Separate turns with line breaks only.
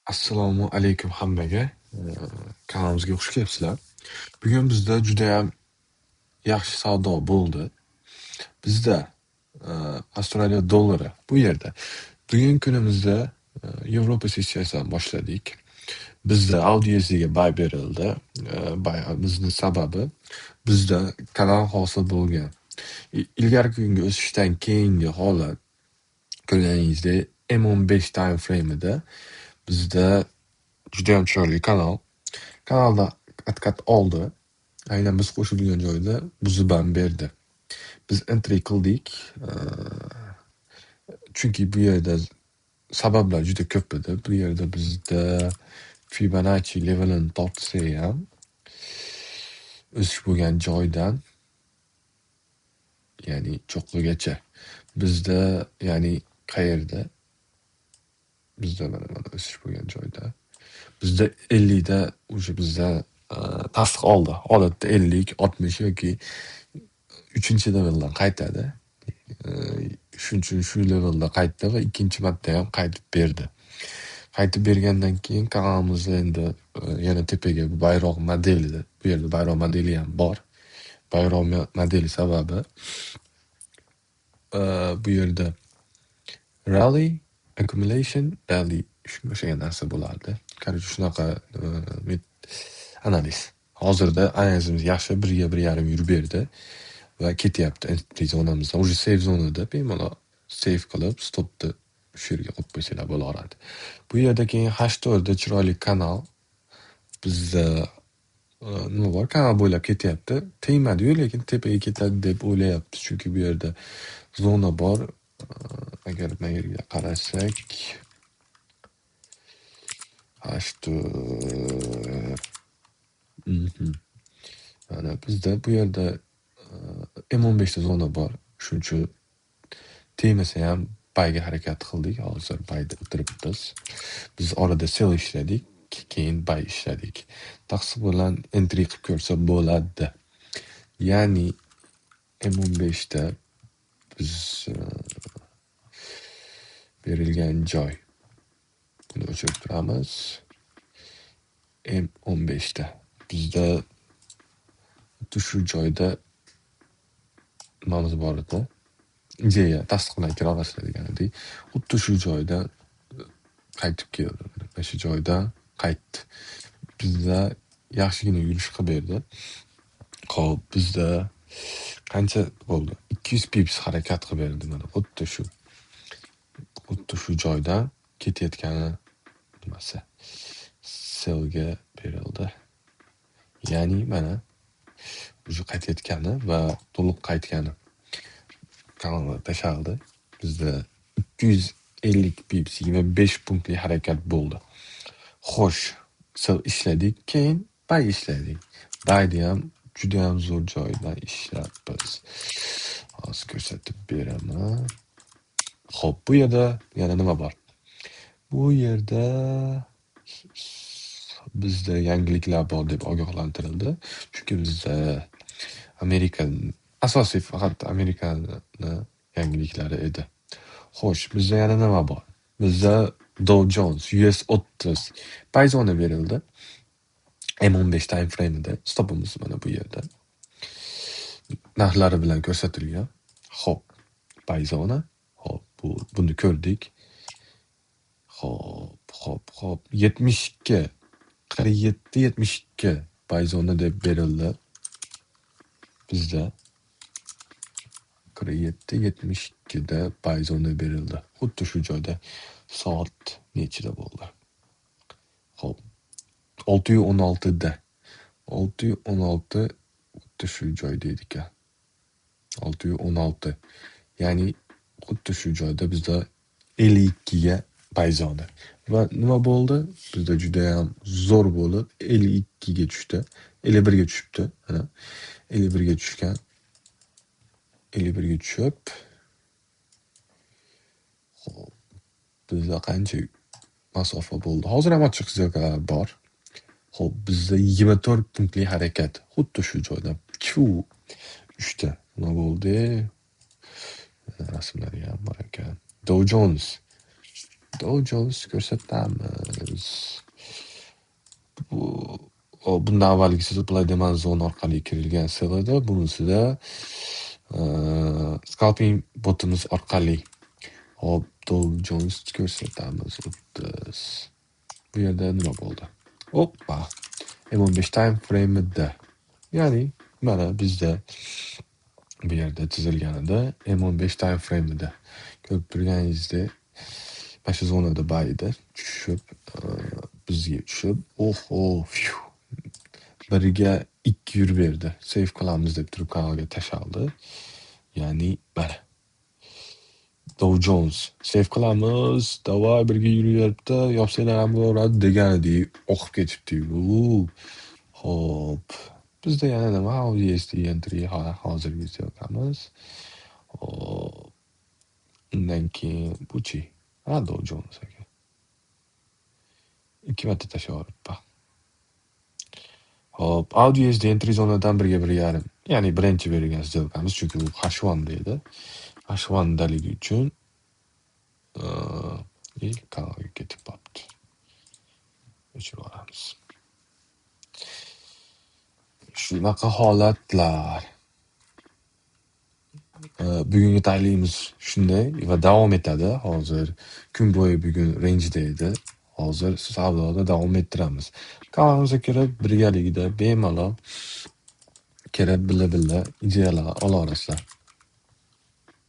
Assalomu alaykum hammaga. Kanalimizga xush kelibsizlar. Bugun bizda judayam yaxshi savdo bo'ldi. Bizda Avstraliya dollari bu yerda. Bugungi kunimizda Yevropa sessiyasidan boshladik. Bizda AUDUSDga buy berildi. Bizni sababi bizda kanal hosil bo'lgan. Ilgari kungi o'sishdan keyingi holat ko'rganingizdek M15 time frame'ida bizda judayam chiroyli kanal. Kanalda qat-qat oldi. Aynan biz qo'shilgan joyda buzib ham berdi. Biz entry qildik. Chunki bu yerda sabablar juda ko'p edi. Bu yerda bizda Fibonacci levelini topsa ham o'sish bo'lgan joydan ya'ni cho'qqigacha bizda ya'ni qayerda? Bizda mana o'sish bo'lgan joyda. Bizda 50 da o'sha bizda tasdiq oldi. Odatda 50, 60 yoki 3-leveldan qaytadi. Shuning uchun shu levelda qaytdi va ikkinchi marta ham qaytib berdi. Qaytib bergandan keyin kanalimizni endi yana tepaga bayroq modeli, bu yerda bayroq modeli ham bor. Bayroq modeli sababi bu yerda rally, accumulation, rally shunga o'xshagan narsa bo'lardi. Qaror shunaqa analiz. Hozirda analizimiz yaxshi, 1.5 yurib berdi va ketyapti entry zonamizdan. Уже save zonada bemalol save qilib, stopni shu yerga qo'yib qo'ysalar bo'laveradi. Bu yerda keyin H4 da chiroyli kanal. Bizda nima bor? Kanal bo'ylab ketyapti. Tegmadi-yu, lekin tepaga ketadi deb o'ylayapti. Chunki bu yerda zona bor. Agar bu yerga qarasak, H4 mana bizda bu yerda M15 da zona bor. Shuning uchun tegmasa ham bayga harakat qildik. Hozir bayda o'tiribmiz. Biz orada sell ishladik, keyin bay ishladik. Taqsim bilan entry qilib ko'rsa bo'ladi. Ya'ni M15 da biz berilgan joy. Buni o'chirib turamiz. M15 da bizda shu joyda nimamiz bor edi. Ideya tasdiqlanib kira olasizlar deganidek, xuddi shu joyda qaytib keldi. Mana shu joyda qaytdi. Bizda yaxshigina yurish qilib berdi. Xo'p, bizda qancha bo'ldi? 200 pips harakat qilib berdi. Mana xuddi shu joydan ketayotgani nimasi sellga berildi. Ya'ni mana o'sha qaytayotgani va to'liq qaytgani kanalga tashaldi. Bizda 250 pips 25 punktli harakat bo'ldi. Xo'sh, sell ishladik, keyin bay ishladik. Bayda ham juda ham zo'r joydan ishlabmiz. Hozir ko'rsatib beraman. Xo'p, bu yerda yana nima bor? Bu yerda bizda yangiliklar bor deb ogohlantirildi. Chunki bizda asosiy faqat Amerikani yangiliklari edi. Xo'sh, bizda yana nima bor? Bizda Dow Jones US 30 buy zona berildi. M15 time frame'ida stopimiz mana bu yerda. Narxlari bilan ko'rsatilgan. Xo'p, buy zona. Xo'p, buni ko'rdik. Xo'p, 72 47-72 buy zona deb berildi. Bizda 47-72 da buy zona berildi. Xuddi shu joyda soat nechida bo'ldi? Xo'p, 6:16 da 6:16 xuddi shu joyda edik-a. 6:16. Ya'ni xuddi shu joyda bizda 52 ga buy zona. Va nima bo'ldi? Bizda juda ham zo'r bo'lib 52 ga tushdi. 51 ga tushibdi. Mana 51 ga tushgan. 51 ga tushib, xo'p, bizda qancha masofa bo'ldi? Hozir ham ochiq zilkalar bor. Xo'p, bizda 24 punktli harakat. Xuddi shu joyda. 3 ta nima bo'ldi? Rasmlari ham bor ekan. Dow Jones Dow Jones ko'rsatamiz. Bu bundan avvalgisi Supply Demand Zone orqali kirilgan sell edi. Bunisida scalping botimiz orqali hop Dow Jones ko'rsatamiz. O'ttiz. Bu yerda nima bo'ldi? Hoppa. M15 time frame'ida. Ya'ni mana bizda bu yerda chizilganida M15 time frame'ida ko'rib turganingizdek mana shu zonada bayida tushib bizga tushib biriga 2 yurib berdi. Save qilamiz deb turib kanalga tashaldi. Ya'ni mana Dow Jones save qilamiz, davay birga yuraveribdi, yopsanglar ham bo'laveradi deganidek o'qib ketibdi. Hop. Bizda yana nima? USD entry hozirgacha yoqamiz. Hop. Undan keyin buchi. Dow Jones aka. 2 marta tashlaveribman. Hop, Audi USD entry zonadan 1.1.5. Ya'ni birinchi berilgan сделкamiz, chunki u H1 edi. H1 daligi uchun kanalga ketib qolibdi. O'chirib olamiz. Shunaqa holatlar. Bugungi tahlilimiz shunday va davom etadi. Hozir kun bo'yi bugun range'da edi. Hozir savdoda davom ettiramiz. Kanalimizga kirib, birgalikda bemalol kirib, billa ideyalar ola olasizlar.